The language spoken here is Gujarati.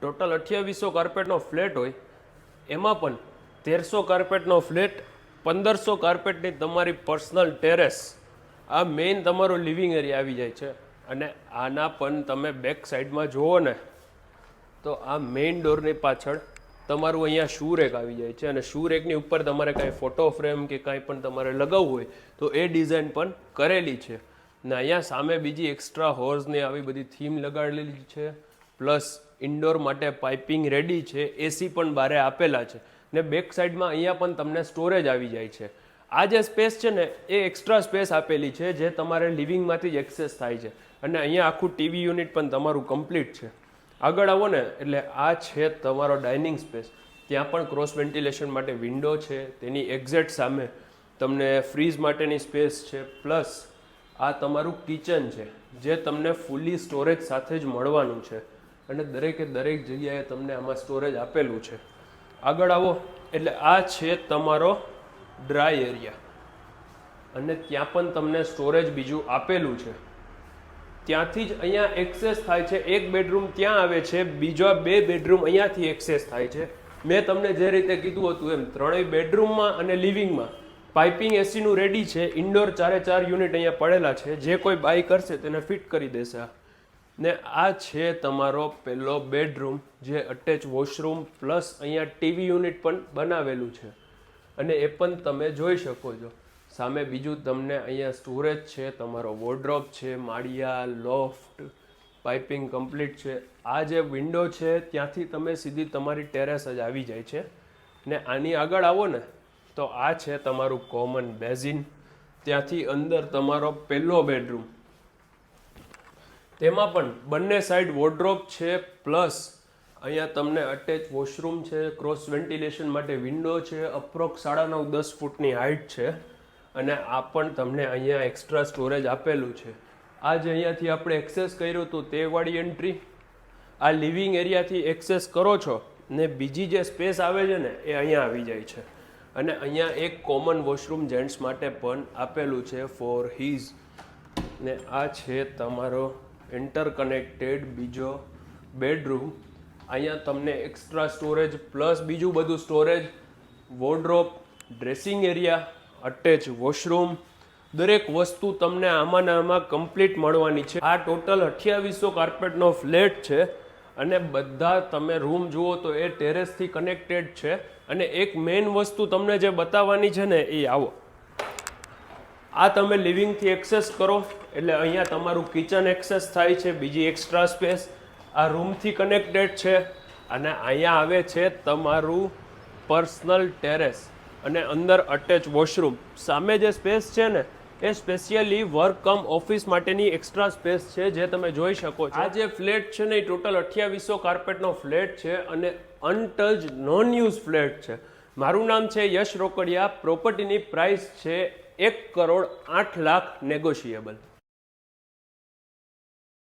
ટોટલ 2800 કાર્પેટનો ફ્લેટ હોય, એમાં પણ 1300 કાર્પેટનો ફ્લેટ, 1500 કાર્પેટની તમારી પર્સનલ ટેરેસ, આ મેઇન તમારો લિવિંગ એરિયા આવી જાય છે. અને આના પણ તમે બેક સાઈડમાં જુઓ ને તો આ મેઇન ડોરની પાછળ તમારું અહીંયા શૂ રેક આવી જાય છે. અને શૂ રેકની ઉપર તમારે કાંઈ ફોટો ફ્રેમ કે કાંઈ પણ તમારે લગાવવું હોય તો એ ડિઝાઇન પણ કરેલી છે. ને અહીંયા સામે બીજી એક્સ્ટ્રા હોર્સની આવી બધી થીમ લગાડેલી છે. પ્લસ ઇન્ડોર માટે પાઇપિંગ રેડી છે, એસી પણ બારે આપેલા છે. ને બેક સાઈડમાં અહીંયા પણ તમને સ્ટોરેજ આવી જાય છે. આ જે સ્પેસ છે ને એ એક્સ્ટ્રા સ્પેસ આપેલી છે જે તમારે લિવિંગમાંથી જ એક્સેસ થાય છે. અને અહીંયા આખું ટીવી યુનિટ પણ તમારું કમ્પ્લીટ છે. આગળ આવો ને એટલે આ છે તમારો ડાઇનિંગ સ્પેસ. ત્યાં પણ ક્રોસ વેન્ટિલેશન માટે વિન્ડો છે, તેની એક્ઝેક્ટ સામે તમને ફ્રીઝ માટેની સ્પેસ છે. પ્લસ આ તમારું કિચન છે જે તમને ફૂલી સ્ટોરેજ સાથે જ મળવાનું છે. અને દરેકે દરેક જગ્યાએ તમને આમાં સ્ટોરેજ આપેલું છે. આગળ આવો એટલે આ છે તમારો ડ્રાય એરિયા, અને ત્યાં પણ તમને સ્ટોરેજ બીજું આપેલું છે. ત્યાંથી જ અહીંયા એક્સેસ થાય છે. એક બેડરૂમ ત્યાં આવે છે, બીજા 2 બેડરૂમ અહીંયાથી એક્સેસ થાય છે. મેં તમને જે રીતે કીધું હતું એમ ત્રણેય બેડરૂમમાં અને લિવિંગમાં પાઇપિંગ એસીનું રેડી છે. ઇન્ડોર 4 યુનિટ અહીંયા પડેલા છે, જે કોઈ બાય કરશે તેને ફિટ કરી દેશે. ને આ છે તમારો પહેલો બેડરૂમ જે અટેચ વોશરૂમ પ્લસ અહીંયા ટીવી યુનિટ પણ બનાવેલું છે. અને એ પણ તમે જોઈ શકો છો. સામે બીજું તમને અહીંયા સ્ટોરેજ છે, તમારો વોર્ડરોબ છે, માળિયા, લોફ્ટ, પાઇપિંગ કમ્પ્લીટ છે. આ જે વિન્ડો છે ત્યાંથી તમે સીધી તમારી ટેરેસ જ આવી જાય છે. ને આની આગળ આવો ને તો આ છે તમારું કોમન બેઝિન. ત્યાંથી અંદર તમારો પહેલો બેડરૂમ, તેમાં પણ બંને સાઈડ વોર્ડરોબ છે. પ્લસ અહીંયા તમને અટેચ વોશરૂમ છે, ક્રોસ વેન્ટિલેશન માટે વિન્ડો છે, અપ્રોક્સ 9.5-10 ફૂટની હાઇટ છે. અને આ પણ તમને અહીંયા એક્સ્ટ્રા સ્ટોરેજ આપેલું છે. આ જે અહીંયાથી આપણે એક્સેસ કર્યું હતું તે વાળી એન્ટ્રી, આ લિવિંગ એરિયાથી એક્સેસ કરો છો ને બીજી જે સ્પેસ આવે છે ને એ અહીંયા આવી જાય છે. અને અહીંયા એક કોમન વોશરૂમ જેન્ટ્સ માટે પણ આપેલું છે ફોર હીઝ. ને આ છે તમારો ઇન્ટરકનેક્ટેડ બીજો બેડરૂમ. અહીંયા તમને એક્સ્ટ્રા સ્ટોરેજ પ્લસ બીજું બધું storage, wardrobe, dressing area, attach washroom, દરેક વસ્તુ તમને આમાં કમ્પ્લીટ મળવાની છે. આ ટોટલ 2800 કાર્પેટનો ફ્લેટ છે. અને બધા તમે રૂમ જુઓ તો એ ટેરેસથી કનેક્ટેડ છે. અને એક મેઇન વસ્તુ તમને જે બતાવવાની છે ને એ આવો, આ તમે લિવિંગથી એક્સેસ કરો એટલે અહીંયા તમારું કિચન એક્સેસ થાય છે, બીજી એક્સ્ટ્રા સ્પેસ આ રૂમથી કનેક્ટેડ છે. અને અહીંયા આવે છે તમારું પર્સનલ ટેરેસ અને અંદર અટેચ વોશરૂમ. સામે જે સ્પેસ છે ને એ સ્પેશિયલી વર્ક કમ ઓફિસ માટેની એક્સ્ટ્રા સ્પેસ છે જે તમે જોઈ શકો છો. આ જે ફ્લેટ છે ને એ ટોટલ 2800 કાર્પેટનો ફ્લેટ છે અને અનટચ નોન યુઝ ફ્લેટ છે. મારું નામ છે યશ રોકડિયા. પ્રોપર્ટીની પ્રાઇસ છે 1,08,00,000 નેગોશિયેબલ.